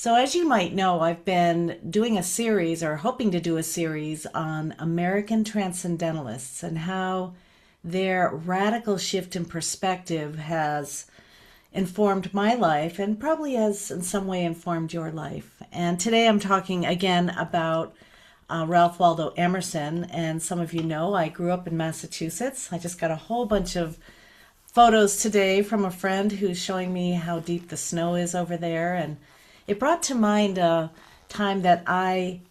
So, as you might know, I've been doing a series or hoping to do a series on American Transcendentalists and how their radical shift in perspective has informed my life and probably has in some way informed your life. And today I'm talking again about Ralph Waldo Emerson. And some of you know I grew up in Massachusetts. I just got a whole bunch of photos today from a friend who's showing me how deep the snow is over there. And it brought to mind a time that I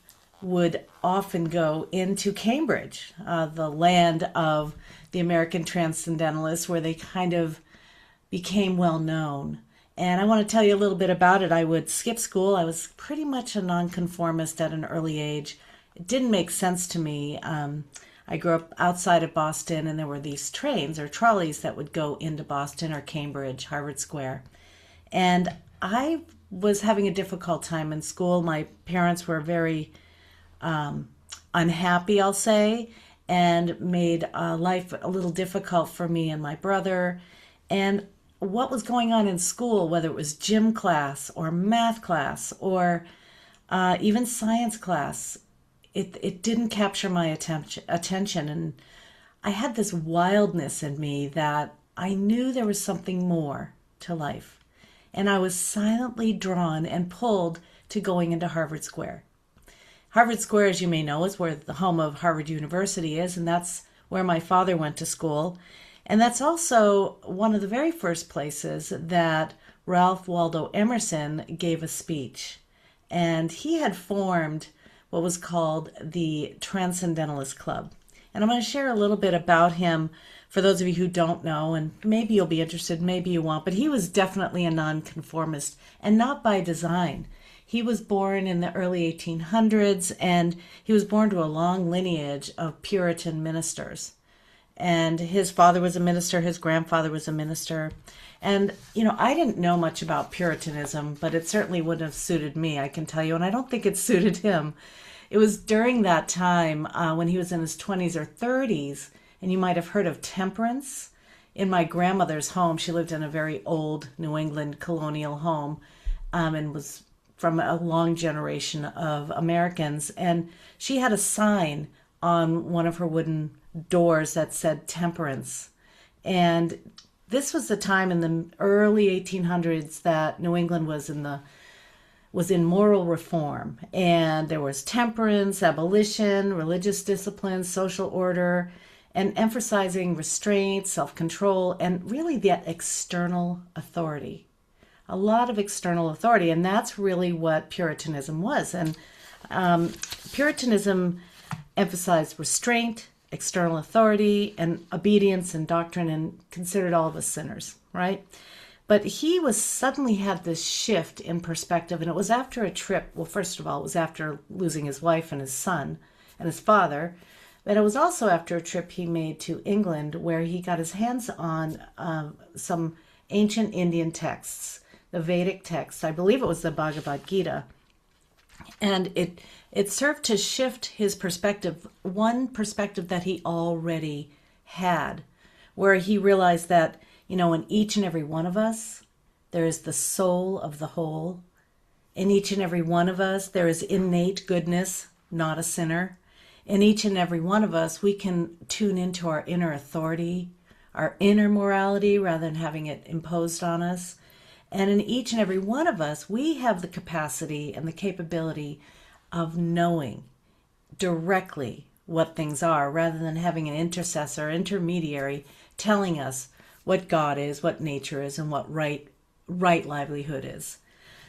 would often go into Cambridge, the land of the American Transcendentalists, where they kind of became well known. And I want to tell you a little bit about it. I would skip school. I was pretty much a nonconformist at an early age. It didn't make sense to me. I grew up outside of Boston, and there were these trains or trolleys that would go into Boston or Cambridge, Harvard Square. And I was having a difficult time in school. My parents were very unhappy, I'll say, and made life a little difficult for me and my brother. And what was going on in school, whether it was gym class or math class or even science class, it didn't capture my attention. And I had this wildness in me that I knew there was something more to life. And I was silently drawn and pulled to going into Harvard Square. Harvard Square, as you may know, is where the home of Harvard University is, and that's where my father went to school. And that's also one of the very first places that Ralph Waldo Emerson gave a speech. And he had formed what was called the Transcendentalist Club. And I'm going to share a little bit about him for those of you who don't know, and maybe you'll be interested, maybe you won't, but he was definitely a nonconformist, and not by design. He was born in the early 1800s, and he was born to a long lineage of Puritan ministers. And his father was a minister, his grandfather was a minister. And, I didn't know much about Puritanism, but it certainly wouldn't have suited me, I can tell you, and I don't think it suited him. It was during that time when he was in his 20s or 30s, and you might have heard of temperance. In my grandmother's home, she lived in a very old New England colonial home and was from a long generation of Americans. And she had a sign on one of her wooden doors that said temperance. And this was the time in the early 1800s that New England was in moral reform, and there was temperance, abolition, religious discipline, social order, and emphasizing restraint, self-control, and really that external authority. A lot of external authority, and that's really what Puritanism was. And Puritanism emphasized restraint, external authority, and obedience and doctrine, and considered all of us sinners, right? But he was suddenly had this shift in perspective, and it was after a trip. Well, first of all, it was after losing his wife and his son and his father, but it was also after a trip he made to England where he got his hands on some ancient Indian texts, the Vedic texts. I believe it was the Bhagavad Gita. And it served to shift his perspective, one perspective that he already had, where he realized that, in each and every one of us, there is the soul of the whole. In each and every one of us, there is innate goodness, not a sinner. In each and every one of us, we can tune into our inner authority, our inner morality, rather than having it imposed on us. And in each and every one of us, we have the capacity and the capability of knowing directly what things are, rather than having an intercessor, intermediary, telling us what God is, what nature is, and what right livelihood is.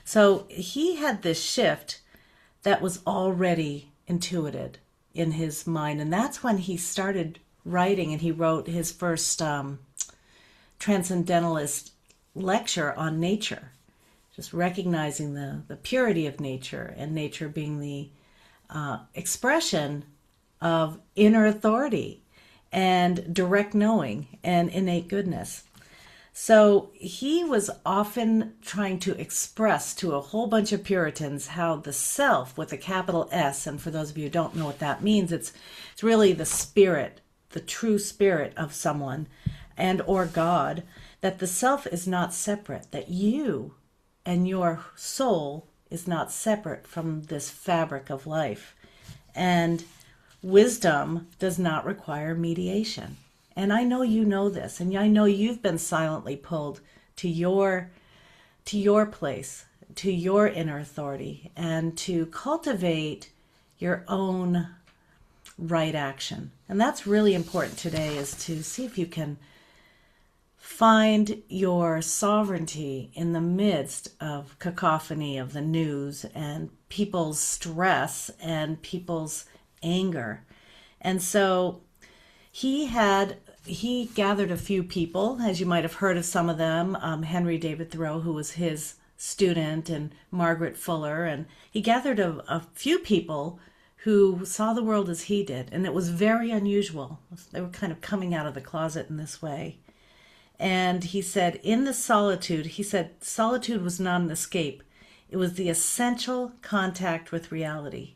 So he had this shift that was already intuited in his mind, and that's when he started writing, and he wrote his first Transcendentalist lecture on nature, just recognizing the purity of nature, and nature being the expression of inner authority and direct knowing and innate goodness. So he was often trying to express to a whole bunch of Puritans how the self with a capital S, and for those of you who don't know what that means, it's really the spirit, the true spirit of someone and or God, that the self is not separate, that you and your soul is not separate from this fabric of life. And wisdom does not require mediation. And I know you know this, and I know you've been silently pulled to your place, to your inner authority, and to cultivate your own right action. And that's really important today, is to see if you can find your sovereignty in the midst of cacophony of the news and people's stress and people's anger. And so he gathered a few people, as you might have heard of some of them, Henry David Thoreau, who was his student, and Margaret Fuller, and he gathered a few people who saw the world as he did, and it was very unusual. They were kind of coming out of the closet in this way. And he said, in the solitude, he said, solitude was not an escape. It was the essential contact with reality.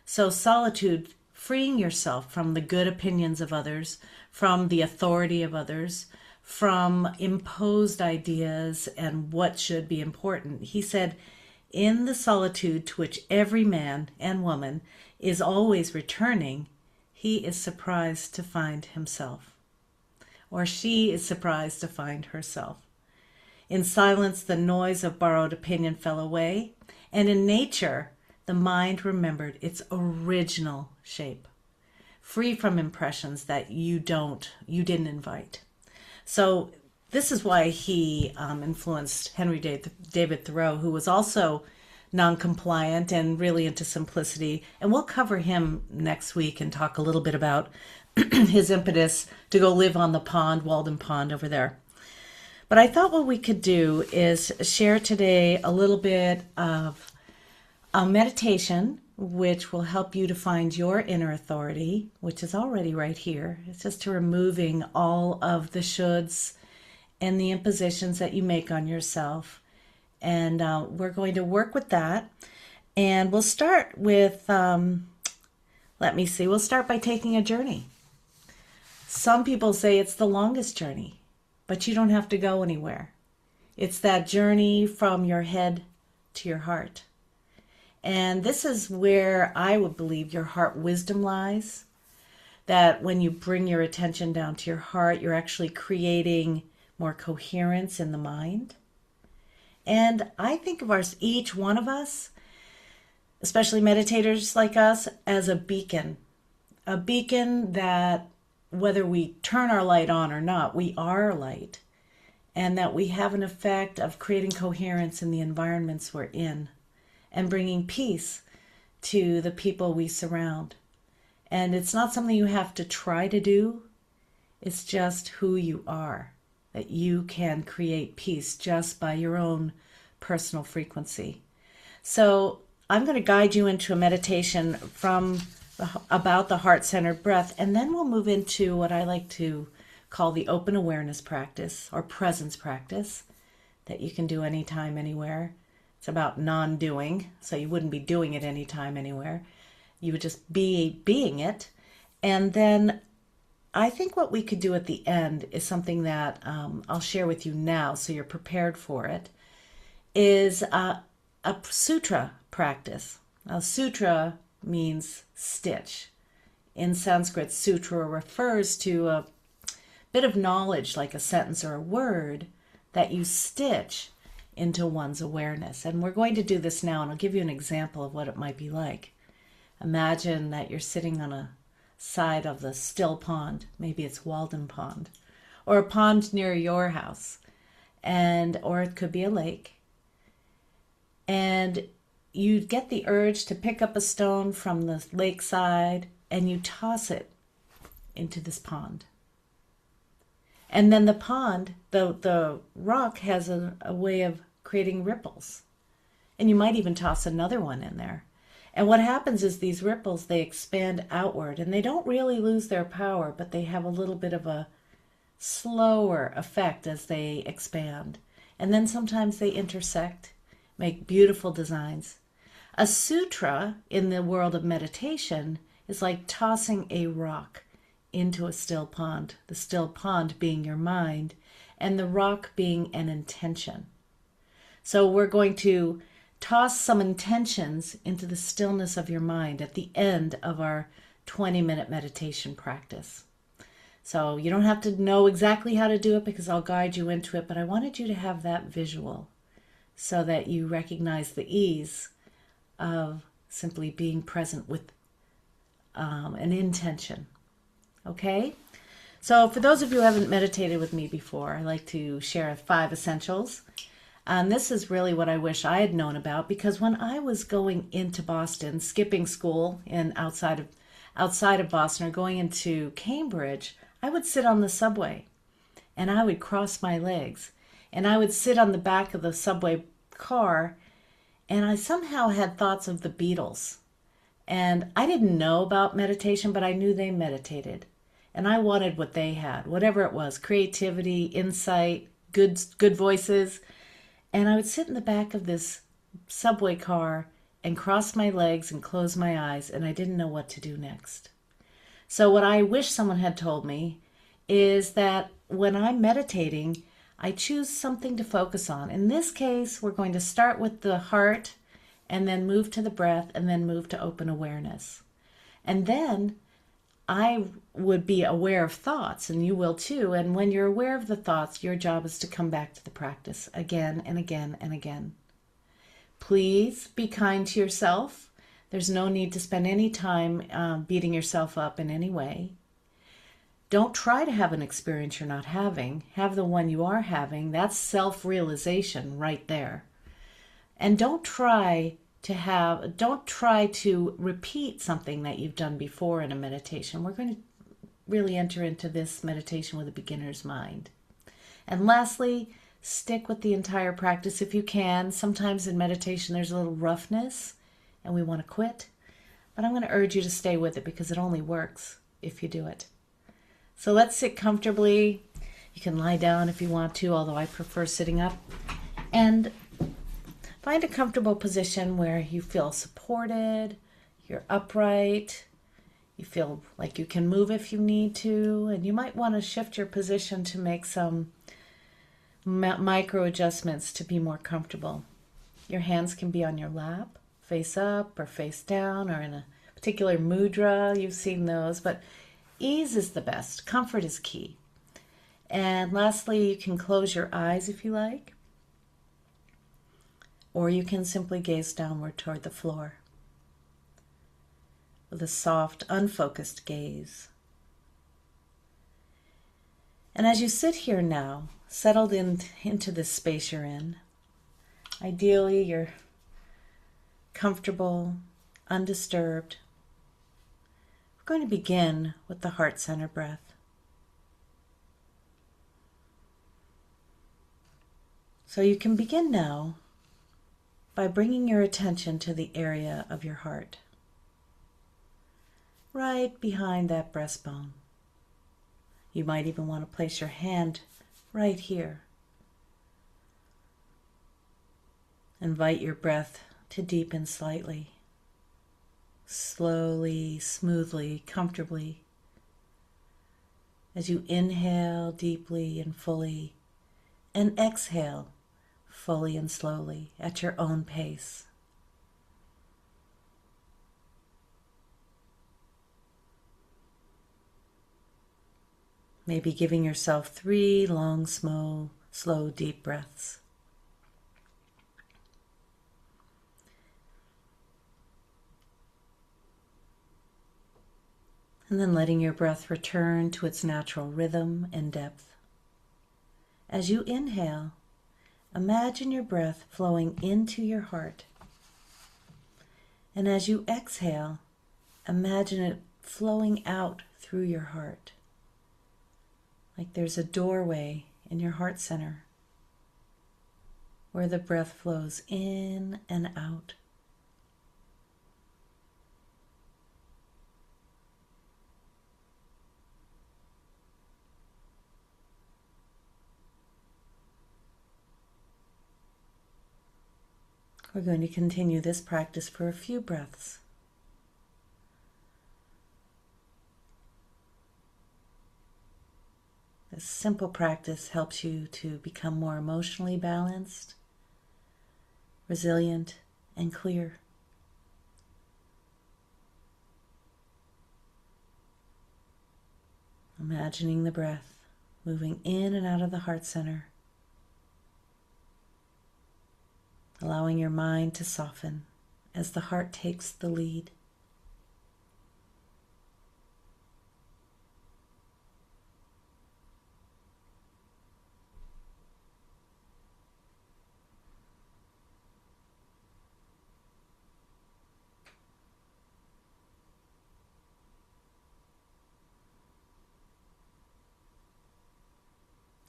So solitude, freeing yourself from the good opinions of others, from the authority of others, from imposed ideas and what should be important. He said, in the solitude to which every man and woman is always returning, he is surprised to find himself, or she is surprised to find herself. In silence, the noise of borrowed opinion fell away, and in nature, the mind remembered its original shape, free from impressions that you didn't invite. So this is why he influenced Henry David Thoreau, who was also non-compliant and really into simplicity. And we'll cover him next week and talk a little bit about his impetus to go live on the pond, Walden Pond over there. But I thought what we could do is share today a little bit of a meditation which will help you to find your inner authority, which is already right here. It's just to removing all of the shoulds and the impositions that you make on yourself. And we're going to work with that. And we'll start with, we'll start by taking a journey. Some people say it's the longest journey, but you don't have to go anywhere. It's that journey from your head to your heart. And this is where I would believe your heart wisdom lies, that when you bring your attention down to your heart, you're actually creating more coherence in the mind. And I think of each one of us, especially meditators like us, as a beacon that whether we turn our light on or not, we are light, and that we have an effect of creating coherence in the environments we're in and bringing peace to the people we surround. And it's not something you have to try to do. It's just who you are, that you can create peace just by your own personal frequency. So I'm going to guide you into a meditation about the heart-centered breath, and then we'll move into what I like to call the open awareness practice or presence practice that you can do anytime, anywhere. It's about non-doing, so you wouldn't be doing it anytime, anywhere. You would just be being it. And then I think what we could do at the end is something that I'll share with you now so you're prepared for it, is a sutra practice. Now, sutra means stitch. In Sanskrit, sutra refers to a bit of knowledge, like a sentence or a word, that you stitch into one's awareness. And we're going to do this now, and I'll give you an example of what it might be like. Imagine that you're sitting on a side of the still pond. Maybe it's Walden Pond, or a pond near your house, or it could be a lake. And you get the urge to pick up a stone from the lakeside and you toss it into this pond. And then the pond, the rock has a way of creating ripples. And you might even toss another one in there. And what happens is these ripples, they expand outward, and they don't really lose their power, but they have a little bit of a slower effect as they expand. And then sometimes they intersect, make beautiful designs. A sutra in the world of meditation is like tossing a rock into a still pond, the still pond being your mind, and the rock being an intention. So we're going to toss some intentions into the stillness of your mind at the end of our 20-minute meditation practice. So you don't have to know exactly how to do it because I'll guide you into it, but I wanted you to have that visual so that you recognize the ease of simply being present with an intention. Okay? So for those of you who haven't meditated with me before, I like to share 5 essentials. And this is really what I wish I had known about, because when I was going into Boston, skipping school and outside of Boston or going into Cambridge, I would sit on the subway and I would cross my legs and I would sit on the back of the subway car, and I somehow had thoughts of the Beatles. And I didn't know about meditation, but I knew they meditated. And I wanted what they had, whatever it was, creativity, insight, good voices. And I would sit in the back of this subway car and cross my legs and close my eyes, and I didn't know what to do next. So what I wish someone had told me is that when I'm meditating, I choose something to focus on. In this case, we're going to start with the heart and then move to the breath and then move to open awareness. And then I would be aware of thoughts, and you will too. And when you're aware of the thoughts, your job is to come back to the practice again and again and again. Please be kind to yourself. There's no need to spend any time beating yourself up in any way. Don't try to have an experience you're not having. Have the one you are having. That's self-realization right there. And don't try to repeat something that you've done before in a meditation. We're going to really enter into this meditation with a beginner's mind. And lastly, stick with the entire practice if you can. Sometimes in meditation there's a little roughness and we want to quit. But I'm going to urge you to stay with it because it only works if you do it. So let's sit comfortably. You can lie down if you want to, although I prefer sitting up. And find a comfortable position where you feel supported, you're upright, you feel like you can move if you need to, and you might want to shift your position to make some micro adjustments to be more comfortable. Your hands can be on your lap, face up or face down, or in a particular mudra. You've seen those, but ease is the best. Comfort is key. And lastly, you can close your eyes if you like, or you can simply gaze downward toward the floor with a soft, unfocused gaze. And as you sit here now, settled into this space you're in, ideally you're comfortable, undisturbed. We're going to begin with the heart center breath. So you can begin now by bringing your attention to the area of your heart, right behind that breastbone. You might even want to place your hand right here. Invite your breath to deepen slightly, slowly, smoothly, comfortably, as you inhale deeply and fully, and exhale fully and slowly at your own pace. Maybe giving yourself 3 long, slow, deep breaths. And then letting your breath return to its natural rhythm and depth. As you inhale, imagine your breath flowing into your heart. And as you exhale, imagine it flowing out through your heart, like there's a doorway in your heart center where the breath flows in and out. We're going to continue this practice for a few breaths. This simple practice helps you to become more emotionally balanced, resilient, and clear. Imagining the breath moving in and out of the heart center, allowing your mind to soften as the heart takes the lead.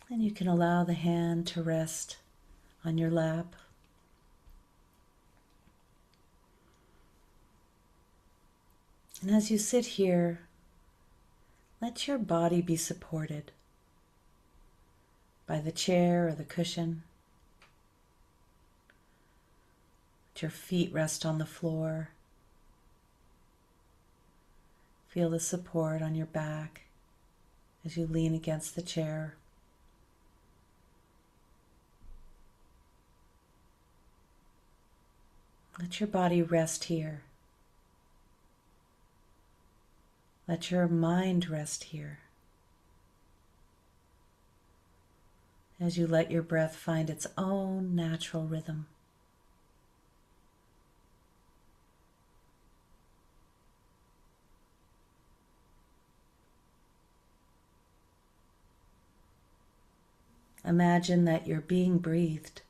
And you can allow the hand to rest on your lap. And as you sit here, let your body be supported by the chair or the cushion. Let your feet rest on the floor. Feel the support on your back as you lean against the chair. Let your body rest here. Let your mind rest here. As you let your breath find its own natural rhythm. Imagine that you're being breathed.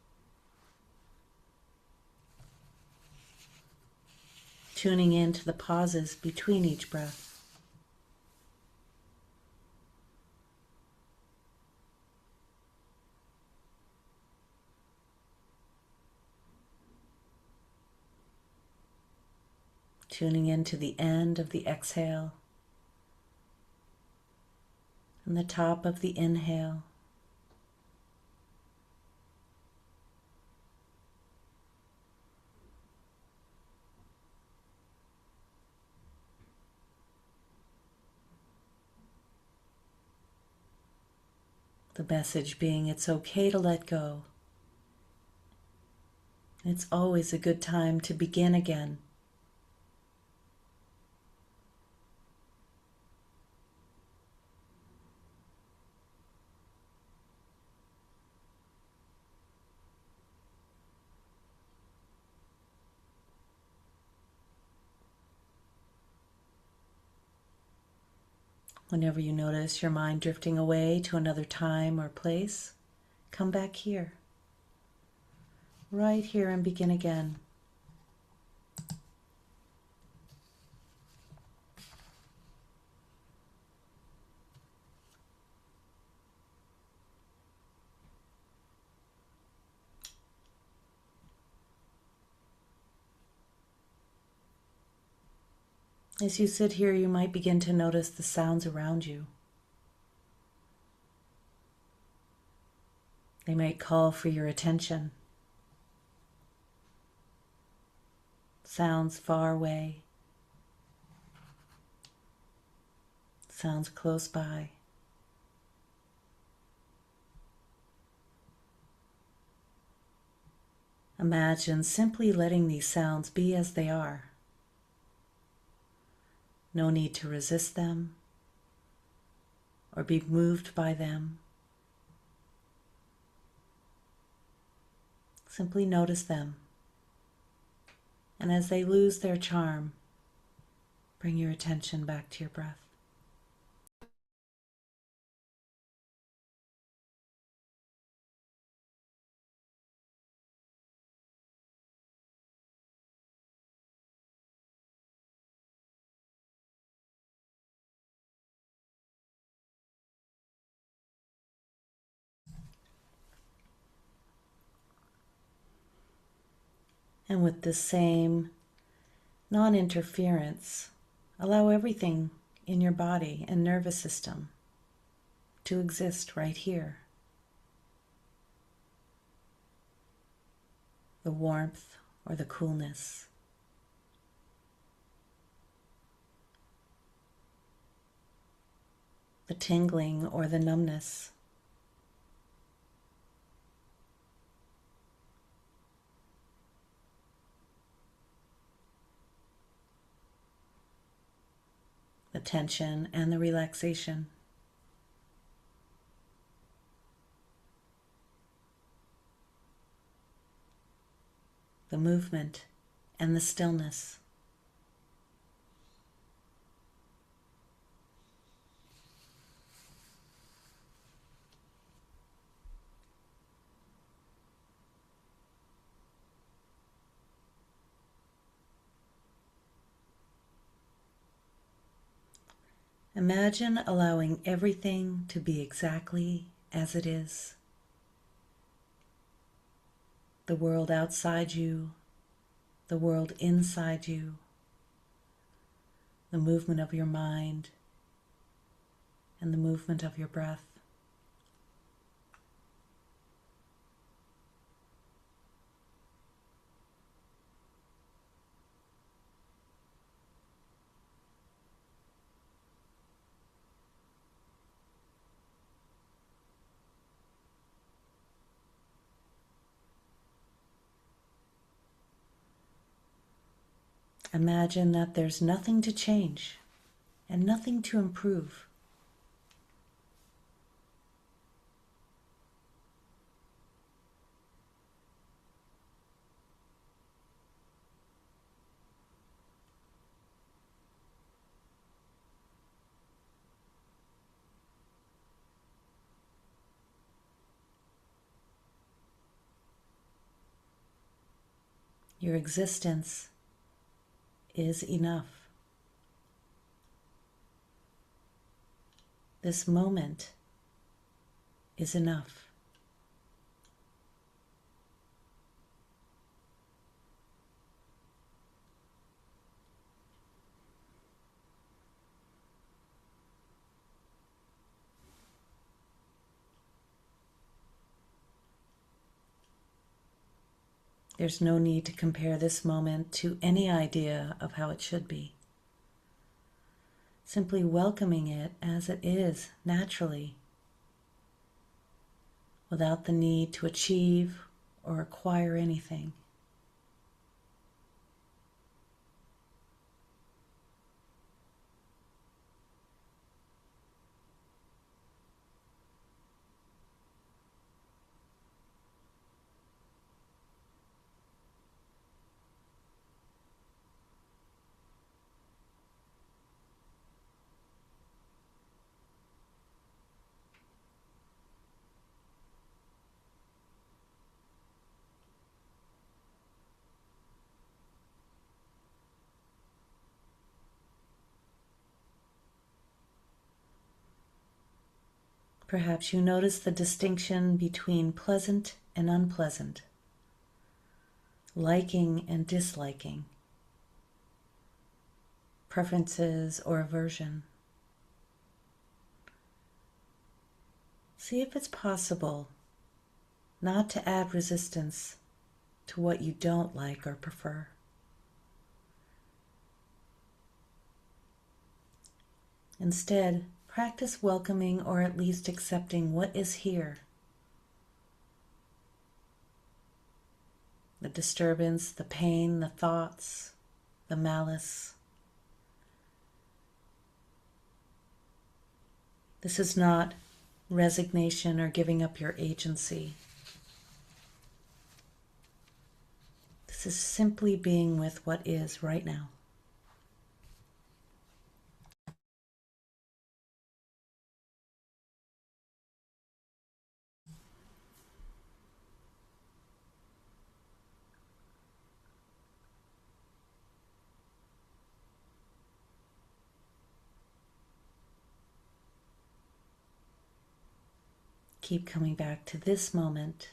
Tuning into the pauses between each breath. Tuning into the end of the exhale and the top of the inhale. The message being it's okay to let go. It's always a good time to begin again. Whenever you notice your mind drifting away to another time or place, come back here, right here, and begin again. As you sit here, you might begin to notice the sounds around you. They might call for your attention. Sounds far away. Sounds close by. Imagine simply letting these sounds be as they are. No need to resist them or be moved by them. Simply notice them, and as they lose their charm, bring your attention back to your breath. And with the same non-interference, allow everything in your body and nervous system to exist right here. The warmth or the coolness. The tingling or the numbness. tension and the relaxation. The movement and the stillness. Imagine allowing everything to be exactly as it is. The world outside you, the world inside you, the movement of your mind, and the movement of your breath. Imagine that there's nothing to change and nothing to improve. Your existence is enough. This moment is enough. There's no need to compare this moment to any idea of how it should be. Simply welcoming it as it is, naturally, without the need to achieve or acquire anything. Perhaps you notice the distinction between pleasant and unpleasant, liking and disliking, preferences or aversion. See if it's possible not to add resistance to what you don't like or prefer. Instead, practice welcoming or at least accepting what is here. The disturbance, the pain, the thoughts, the malice. This is not resignation or giving up your agency. This is simply being with what is right now. Keep coming back to this moment,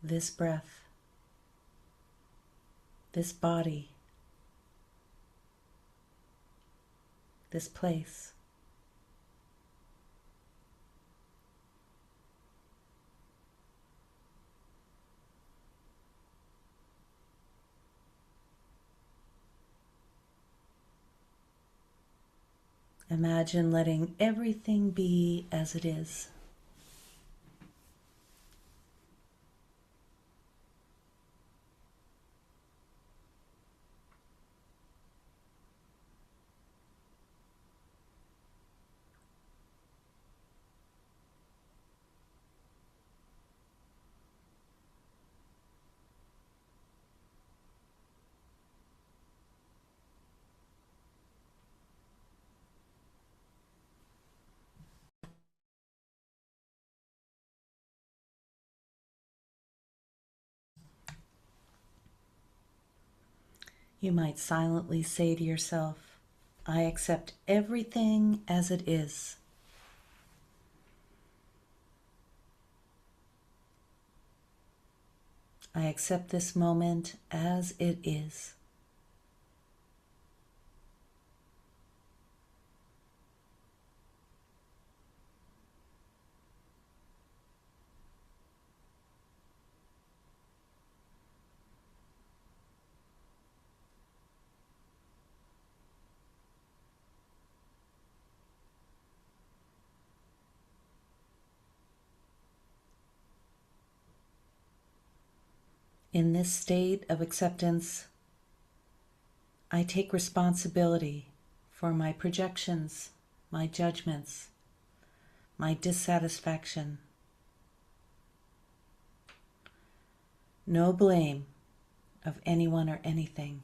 this breath, this body, this place. Imagine letting everything be as it is. You might silently say to yourself, I accept everything as it is. I accept this moment as it is. In this state of acceptance, I take responsibility for my projections, my judgments, my dissatisfaction. No blame of anyone or anything,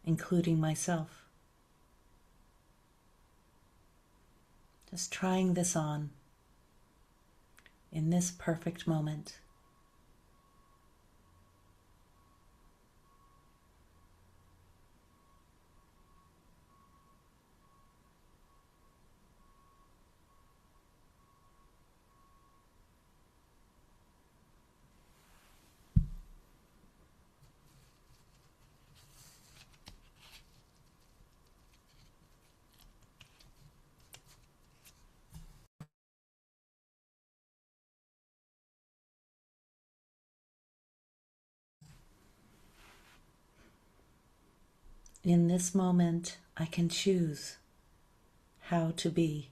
including myself. Just trying this on in this perfect moment. In this moment, I can choose how to be.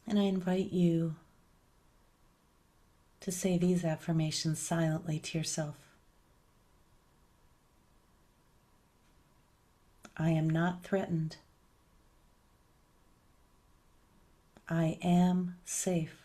And I invite you to say these affirmations silently to yourself. I am not threatened. I am safe.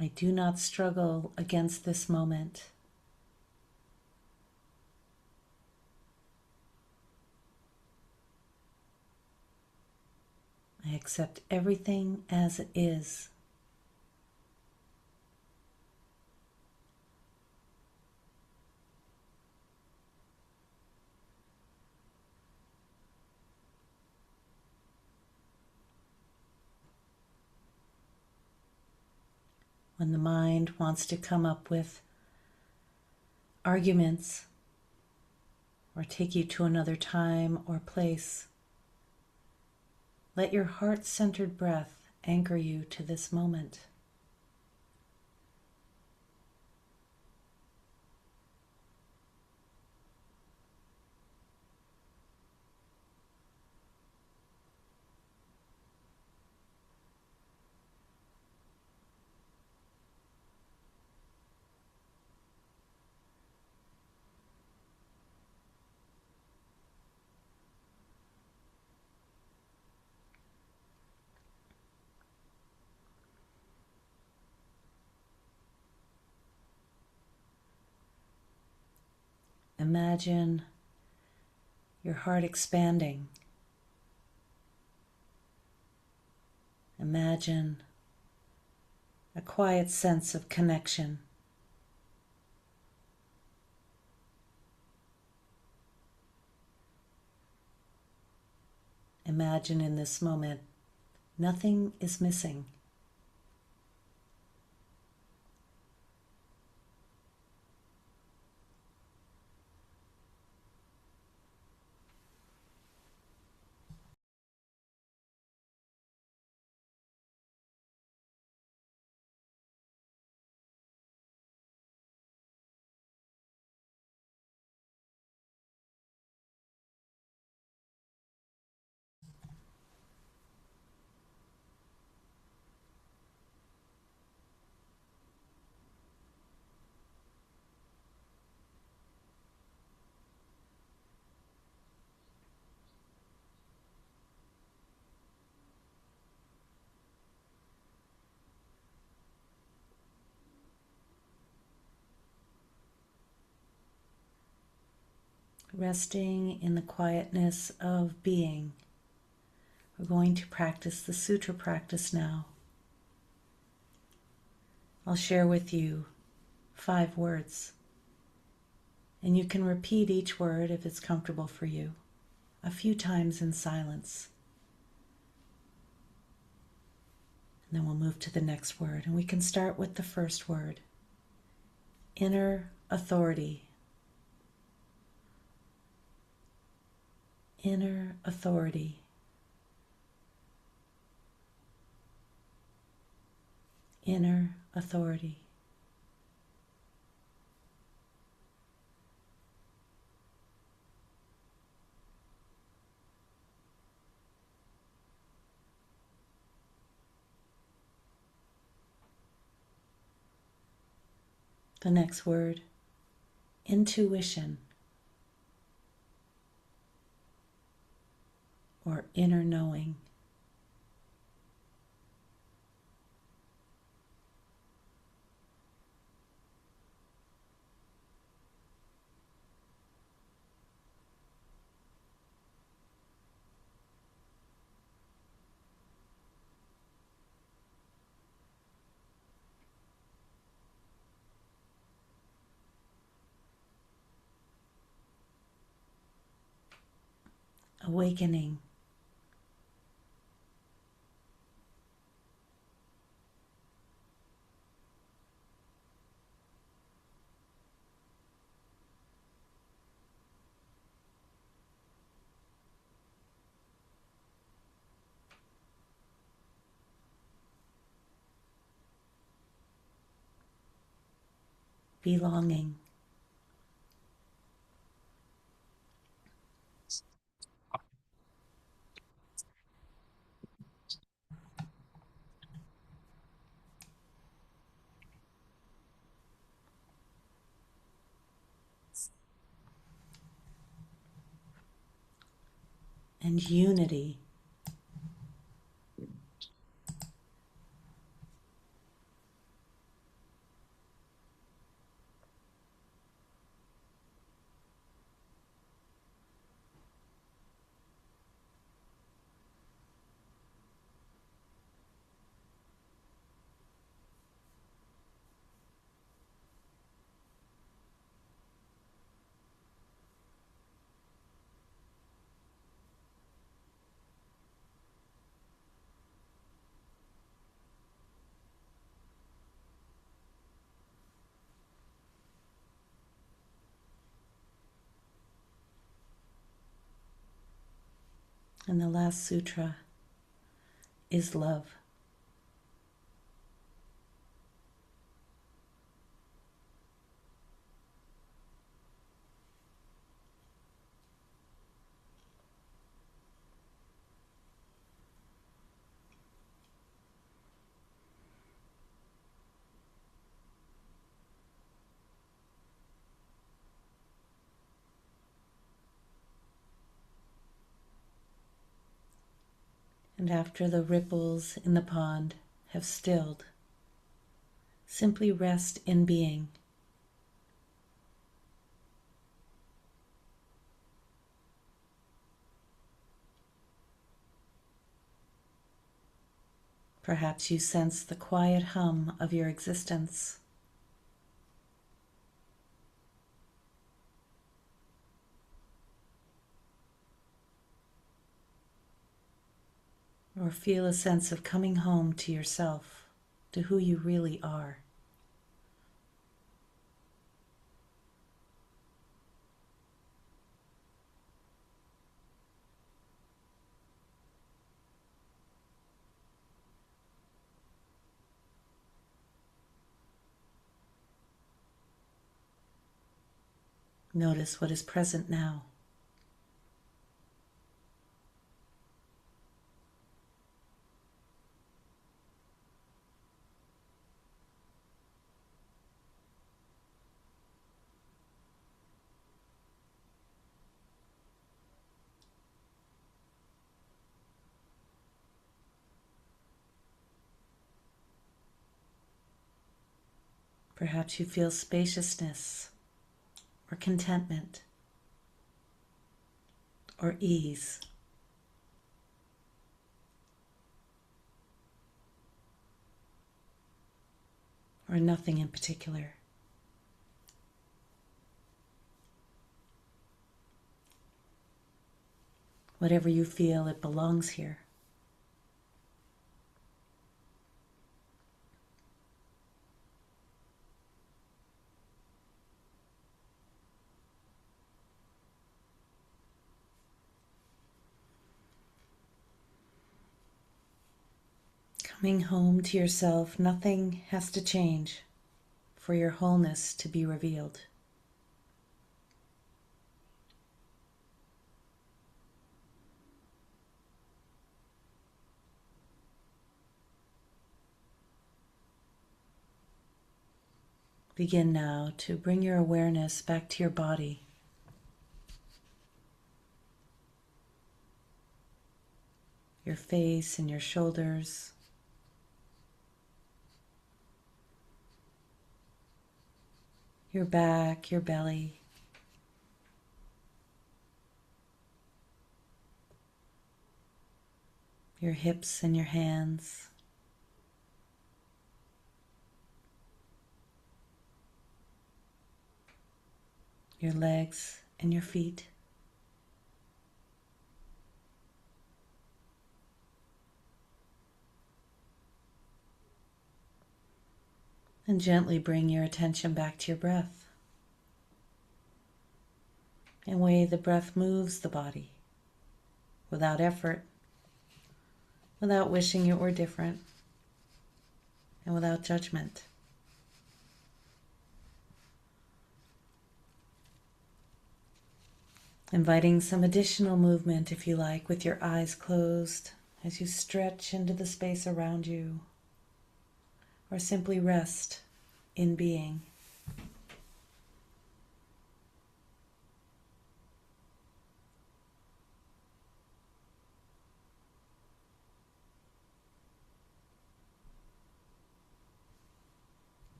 I do not struggle against this moment. I accept everything as it is. When the mind wants to come up with arguments or take you to another time or place, let your heart-centered breath anchor you to this moment. Imagine your heart expanding. Imagine a quiet sense of connection. Imagine in this moment, nothing is missing. Resting in the quietness of being. We're going to practice the sutra practice now. I'll share with you 5 words, and you can repeat each word if it's comfortable for you, a few times in silence. And then we'll move to the next word, and we can start with the first word, inner authority. Inner authority. Inner authority. The next word, intuition, or inner knowing. Awakening. Belonging. And unity. And the last sutra is love. And after the ripples in the pond have stilled, simply rest in being. Perhaps you sense the quiet hum of your existence. or feel a sense of coming home to yourself, to who you really are. Notice what is present now. Perhaps you feel spaciousness or contentment or ease. Or nothing in particular. Whatever you feel, it belongs here. Coming home to yourself, nothing has to change for your wholeness to be revealed. Begin now to bring your awareness back to your body. Your face and your shoulders. Your back, your belly. Your hips and your hands. Your legs and your feet. And gently bring your attention back to your breath. And way the breath moves the body without effort, without wishing it were different, and without judgment. Inviting some additional movement, if you like, with your eyes closed as you stretch into the space around you, or simply rest in being.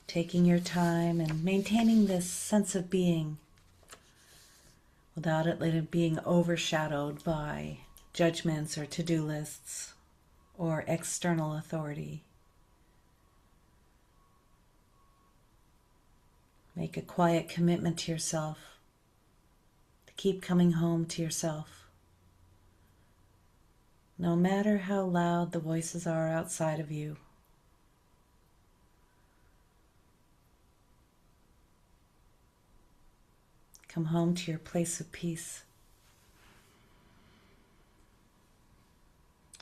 Taking your time and maintaining this sense of being without it being overshadowed by judgments or to-do lists or external authority. Make a quiet commitment to yourself to keep coming home to yourself, no matter how loud the voices are outside of you. Come home to your place of peace.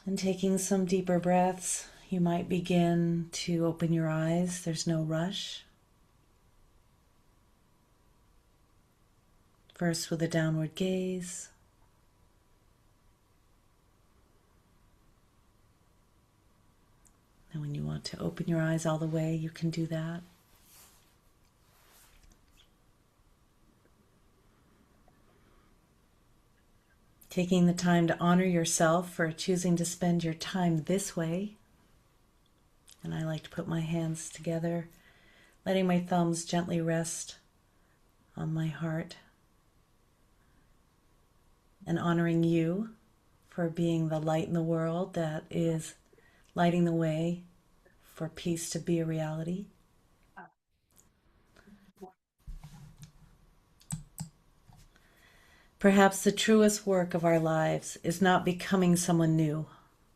And taking some deeper breaths, you might begin to open your eyes. There's no rush. First with a downward gaze. And when you want to open your eyes all the way, you can do that. Taking the time to honor yourself for choosing to spend your time this way. And I like to put my hands together, letting my thumbs gently rest on my heart. And honoring you for being the light in the world that is lighting the way for peace to be a reality? Perhaps the truest work of our lives is not becoming someone new,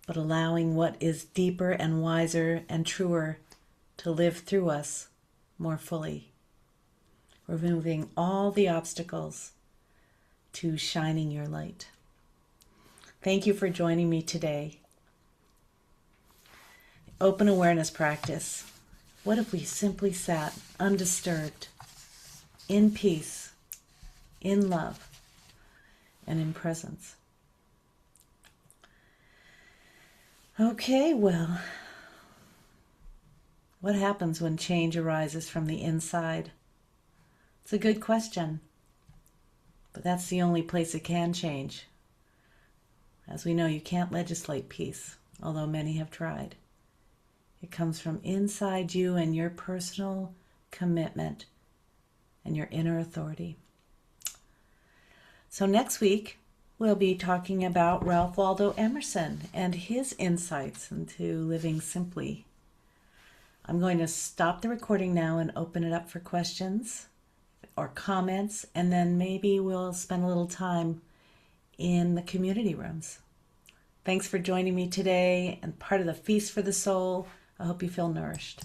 but allowing what is deeper and wiser and truer to live through us more fully, removing all the obstacles to shining your light. Thank you for joining me today. Open awareness practice. What if we simply sat undisturbed, in peace, in love, and in presence? Okay, well, what happens when change arises from the inside? It's a good question, but that's the only place it can change. As we know, you can't legislate peace, although many have tried. It comes from inside you and your personal commitment and your inner authority. So next week, we'll be talking about Ralph Waldo Emerson and his insights into living simply. I'm going to stop the recording now and open it up for questions or comments, and then maybe we'll spend a little time in the community rooms. Thanks for joining me today and part of the Feast for the Soul. I hope you feel nourished.